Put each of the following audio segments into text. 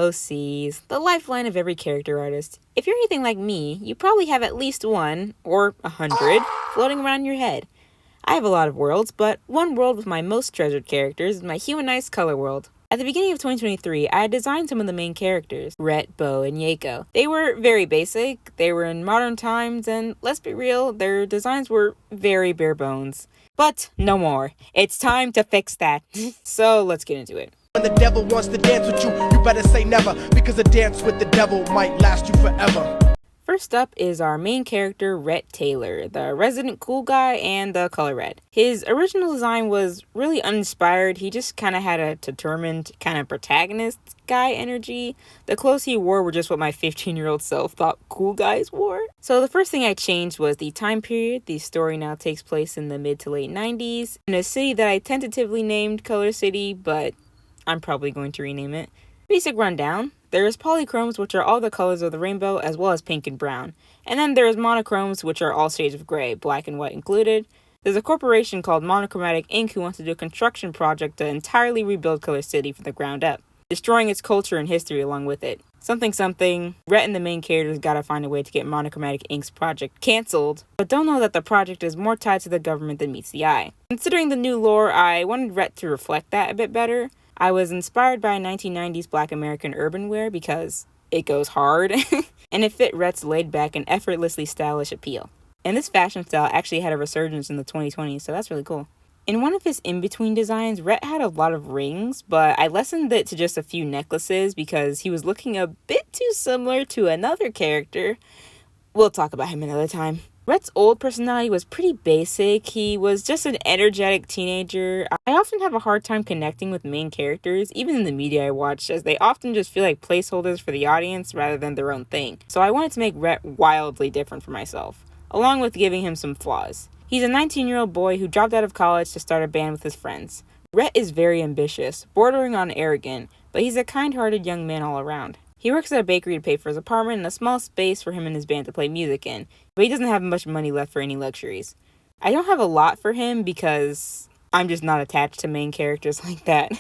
OCs, the lifeline of every character artist. If you're anything like me, you probably have at least one, or 100, floating around in your head. I have a lot of worlds, but one world with my most treasured characters is my humanized color world. At the beginning of 2023, I had designed some of the main characters, Rett, Beau, and Yieko. They were very basic, they were in modern times, and let's be real, their designs were very bare bones. But no more. It's time to fix that. So let's get into it. When the devil wants to dance with you, you better say never, because a dance with the devil might last you forever. First up is our main character, Rett Taylor, the resident cool guy and the color red. His original design was really uninspired. He just kind of had a determined kind of protagonist guy energy. The clothes he wore were just what my 15-year-old self thought cool guys wore. So the first thing I changed was the time period. The story now takes place in the mid to late 90s in a city that I tentatively named Color City, but I'm probably going to rename it. Basic rundown. There is polychromes, which are all the colors of the rainbow, as well as pink and brown. And then there is monochromes, which are all shades of gray, black and white included. There's a corporation called Monochromatic Inc. who wants to do a construction project to entirely rebuild Color City from the ground up, destroying its culture and history along with it. Something, Rett and the main characters gotta find a way to get Monochromatic Inc.'s project cancelled, but don't know that the project is more tied to the government than meets the eye. Considering the new lore, I wanted Rett to reflect that a bit better. I was inspired by 1990s Black American urban wear because it goes hard, and it fit Rett's laid-back and effortlessly stylish appeal. And this fashion style actually had a resurgence in the 2020s, so that's really cool. In one of his in-between designs, Rett had a lot of rings, but I lessened it to just a few necklaces because he was looking a bit too similar to another character. We'll talk about him another time. Rett's old personality was pretty basic. He was just an energetic teenager. I often have a hard time connecting with main characters, even in the media I watch, as they often just feel like placeholders for the audience rather than their own thing. So I wanted to make Rett wildly different for myself, along with giving him some flaws. He's a 19-year-old boy who dropped out of college to start a band with his friends. Rett is very ambitious, bordering on arrogant, but he's a kind-hearted young man all around. He works at a bakery to pay for his apartment and a small space for him and his band to play music in, but he doesn't have much money left for any luxuries. I don't have a lot for him because I'm just not attached to main characters like that.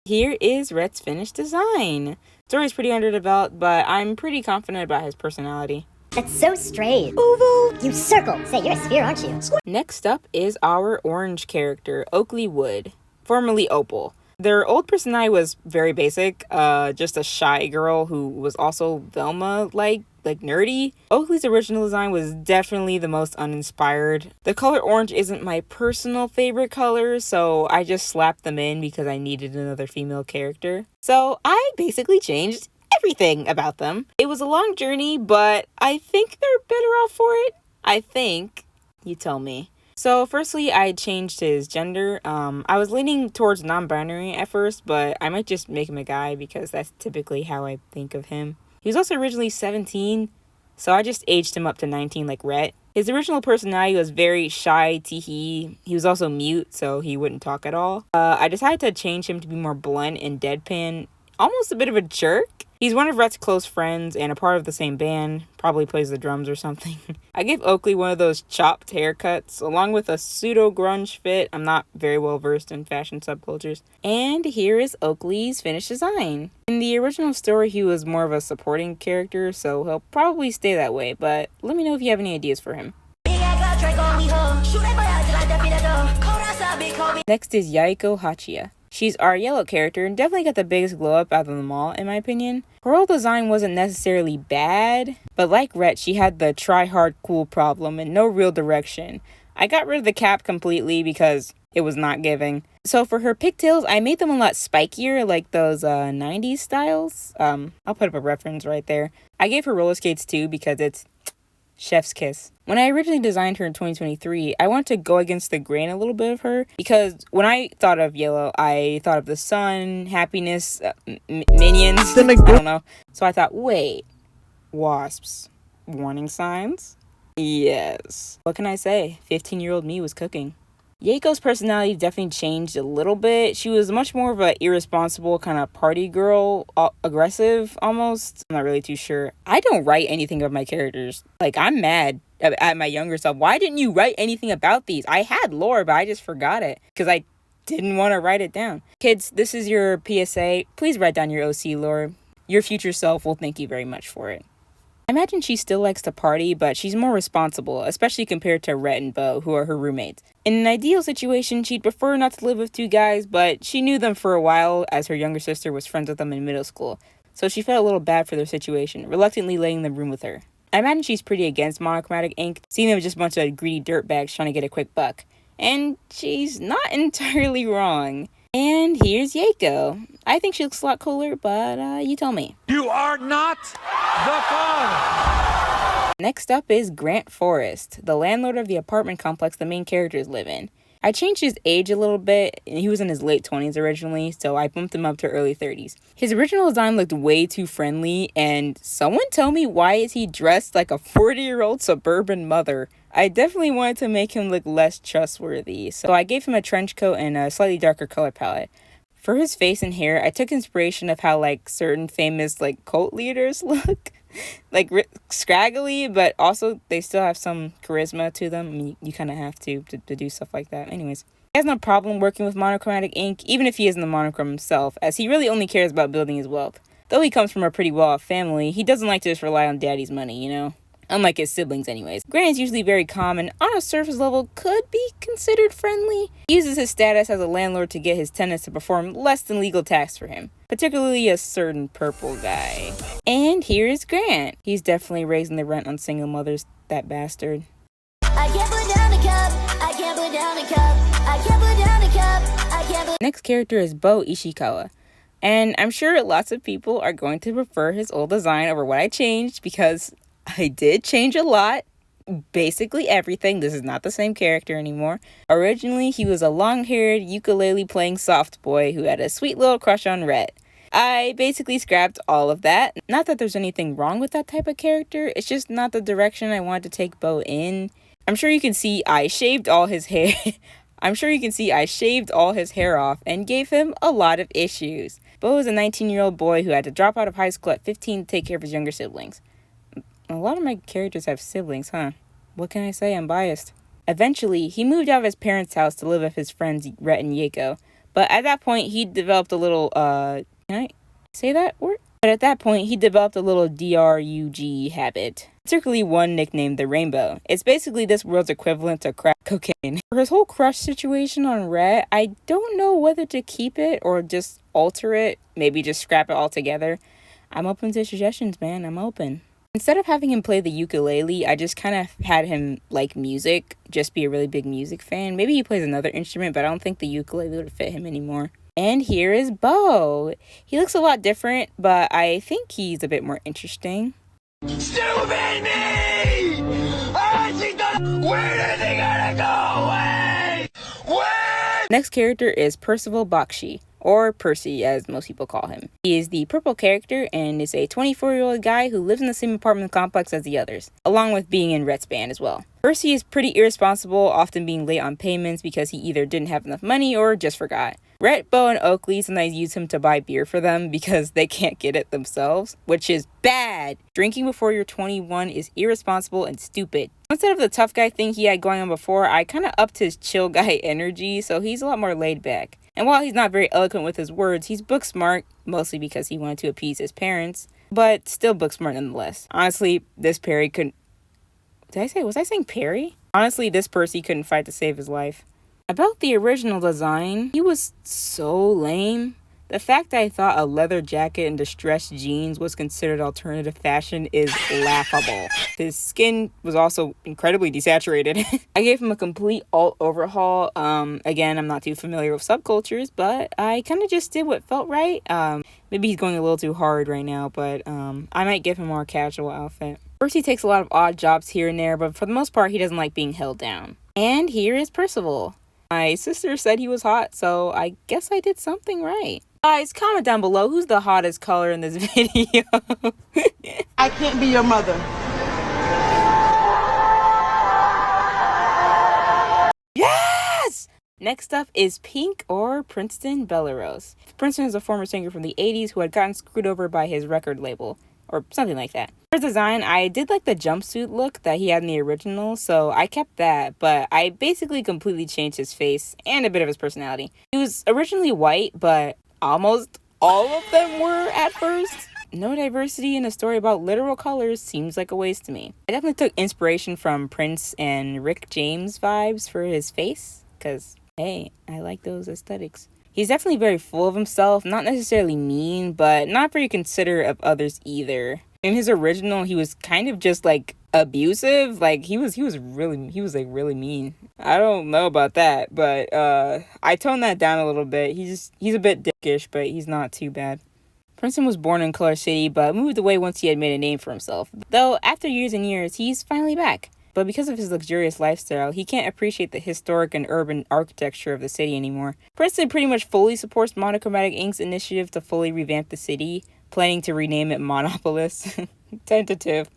Here is Rett's finished design. Story's pretty underdeveloped, but I'm pretty confident about his personality. That's so straight. Oval. You circle. Say, you're a sphere, aren't you? Next up is our orange character, Oakley Wood, formerly Opal. Their old personality was very basic, just a shy girl who was also Velma-like, nerdy. Oakley's original design was definitely the most uninspired. The color orange isn't my personal favorite color, so I just slapped them in because I needed another female character. So I basically changed everything about them. It was a long journey, but I think they're better off for it. I think. You tell me. So firstly, I changed his gender. I was leaning towards non-binary at first, but I might just make him a guy because that's typically how I think of him. He was also originally 17, so I just aged him up to 19 like Rett. His original personality was very shy, teehee. He was also mute, so he wouldn't talk at all. I decided to change him to be more blunt and deadpan, almost a bit of a jerk. He's one of Rett's close friends and a part of the same band, probably plays the drums or something. I gave Oakley one of those chopped haircuts, along with a pseudo-grunge fit. I'm not very well versed in fashion subcultures. And here is Oakley's finished design. In the original story, he was more of a supporting character, so he'll probably stay that way, but let me know if you have any ideas for him. Next is Yieko Hachia. She's our yellow character and definitely got the biggest glow up out of them all, in my opinion. Her old design wasn't necessarily bad, but like Rett, she had the try hard cool problem and no real direction. I got rid of the cap completely because it was not giving. So for her pigtails, I made them a lot spikier, like those 90s styles. I'll put up a reference right there. I gave her roller skates too because it's chef's kiss. When I originally designed her in 2023, I wanted to go against the grain a little bit of her because when I thought of yellow, I thought of the sun, happiness, minions, I don't know. So I thought, wait, wasps, warning signs? Yes. What can I say? 15-year-old me was cooking. Yieko's personality definitely changed a little bit. She was much more of an irresponsible kind of party girl, aggressive almost. I'm not really too sure. I don't write anything about my characters. Like, I'm mad at my younger self. Why didn't you write anything about these? I had lore, but I just forgot it because I didn't want to write it down. Kids, this is your PSA. Please write down your OC lore. Your future self will thank you very much for it. I imagine she still likes to party, but she's more responsible, especially compared to Rett and Beau, who are her roommates. In an ideal situation, she'd prefer not to live with two guys, but she knew them for a while as her younger sister was friends with them in middle school, so she felt a little bad for their situation, reluctantly letting them room with her. I imagine she's pretty against monochromatic ink, seeing them as just a bunch of greedy dirtbags trying to get a quick buck. And she's not entirely wrong. And here's Yieko. I think she looks a lot cooler, but you tell me. You are not the father! Next up is Grant Forrest, the landlord of the apartment complex the main characters live in. I changed his age a little bit, and he was in his late 20s originally, so I bumped him up to early 30s. His original design looked way too friendly, and someone tell me why is he dressed like a 40-year-old suburban mother? I definitely wanted to make him look less trustworthy, so I gave him a trench coat and a slightly darker color palette. For his face and hair, I took inspiration of how certain famous cult leaders look. Scraggly, but also they still have some charisma to them. I mean, you kind of have to do stuff like that. Anyways, he has no problem working with monochromatic ink, even if he isn't the monochrome himself, as he really only cares about building his wealth. Though he comes from a pretty well-off family, he doesn't like to just rely on daddy's money, you know? Unlike his siblings anyways. Grant is usually very calm and on a surface level could be considered friendly. He uses his status as a landlord to get his tenants to perform less than legal tasks for him. Particularly a certain purple guy. And here's Grant. He's definitely raising the rent on single mothers, that bastard. I can't put down a cup, I can't put down a cup, I can't put down a cup, I can't put... Next character is Beau Ishikawa. And I'm sure lots of people are going to prefer his old design over what I changed because I did change a lot. Basically everything. This is not the same character anymore. Originally, he was a long-haired ukulele-playing soft boy who had a sweet little crush on Rett. I basically scrapped all of that. Not that there's anything wrong with that type of character, it's just not the direction I wanted to take Beau in. I'm sure you can see I shaved all his hair. Off and gave him a lot of issues. Beau is a 19-year-old boy who had to drop out of high school at 15 to take care of his younger siblings. A lot of my characters have siblings, huh? What can I say? I'm biased. Eventually, he moved out of his parents' house to live with his friends Rett and Yieko. But at that point, he developed a little, can I say that word? But at that point, he developed a little DRUG habit. Particularly one nicknamed the Rainbow. It's basically this world's equivalent to crack cocaine. For his whole crush situation on Rett, I don't know whether to keep it or just alter it. Maybe just scrap it altogether. I'm open to suggestions, man. I'm open. Instead of having him play the ukulele, I just kind of had him like music, just be a really big music fan. Maybe he plays another instrument, but I don't think the ukulele would fit him anymore. And here is Beau. He looks a lot different, but I think he's a bit more interesting. Stupid me! Where is he gonna go? Wait! Next character is Percival Bakshi, or Percy as most people call him. He is the purple character and is a 24-year-old guy who lives in the same apartment complex as the others, along with being in Rett's band as well. Percy is pretty irresponsible, often being late on payments because he either didn't have enough money or just forgot. Rett, Beau, and Oakley sometimes use him to buy beer for them because they can't get it themselves, which is bad. Drinking before you're 21 is irresponsible and stupid. Instead of the tough guy thing he had going on before, I kind of upped his chill guy energy, so he's a lot more laid back. And while he's not very eloquent with his words, he's book smart, mostly because he wanted to appease his parents, but still book smart nonetheless. Honestly, this Perry couldn't... Was I saying Perry? Honestly, this Percy couldn't fight to save his life. About the original design, he was so lame. The fact that I thought a leather jacket and distressed jeans was considered alternative fashion is laughable. His skin was also incredibly desaturated. I gave him a complete alt overhaul. Again, I'm not too familiar with subcultures, but I kind of just did what felt right. Maybe he's going a little too hard right now, but I might give him a more casual outfit. First, he takes a lot of odd jobs here and there, but for the most part, he doesn't like being held down. And here is Percival. My sister said he was hot, so I guess I did something right. Guys, comment down below who's the hottest color in this video. I can't be your mother. Yes! Next up is Pink or Princeton Bellerose. Princeton is a former singer from the 80s who had gotten screwed over by his record label, or something like that. For design, I did like the jumpsuit look that he had in the original, so I kept that, but I basically completely changed his face and a bit of his personality. He was originally white, but almost all of them were at first. no diversity in a story about literal colors seems like a waste to me. I definitely took inspiration from Prince and Rick James vibes for his face, because, hey, I like those aesthetics. He's definitely very full of himself, not necessarily mean, but not very considerate of others either. In his original, he was kind of just like abusive. Like he was like really mean. I don't know about that, but I toned that down a little bit. He's a bit dickish, but he's not too bad. Princeton was born in Color City, but moved away once he had made a name for himself. Though after years and years, he's finally back. But because of his luxurious lifestyle, he can't appreciate the historic and urban architecture of the city anymore. Princeton pretty much fully supports Monochromatic Inc.'s initiative to fully revamp the city, planning to rename it Monopolis. Tentative.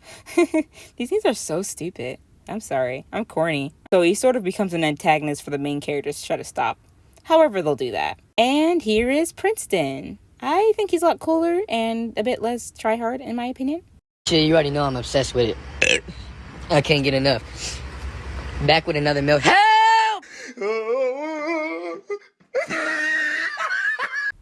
These things are so stupid. I'm sorry. I'm corny. So he sort of becomes an antagonist for the main characters to try to stop. However, they'll do that. And here is Princeton. I think he's a lot cooler and a bit less try-hard, in my opinion. Shit, you already know I'm obsessed with it. I can't get enough. Back with another milk. Help!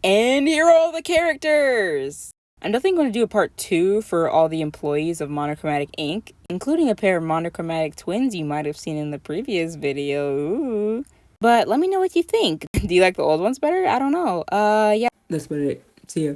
And here are all the characters! I'm definitely going to do a part 2 for all the employees of Monochromatic Inc., including a pair of monochromatic twins you might have seen in the previous video. Ooh. But let me know what you think. Do you like the old ones better? I don't know. Yeah. That's about it. See ya.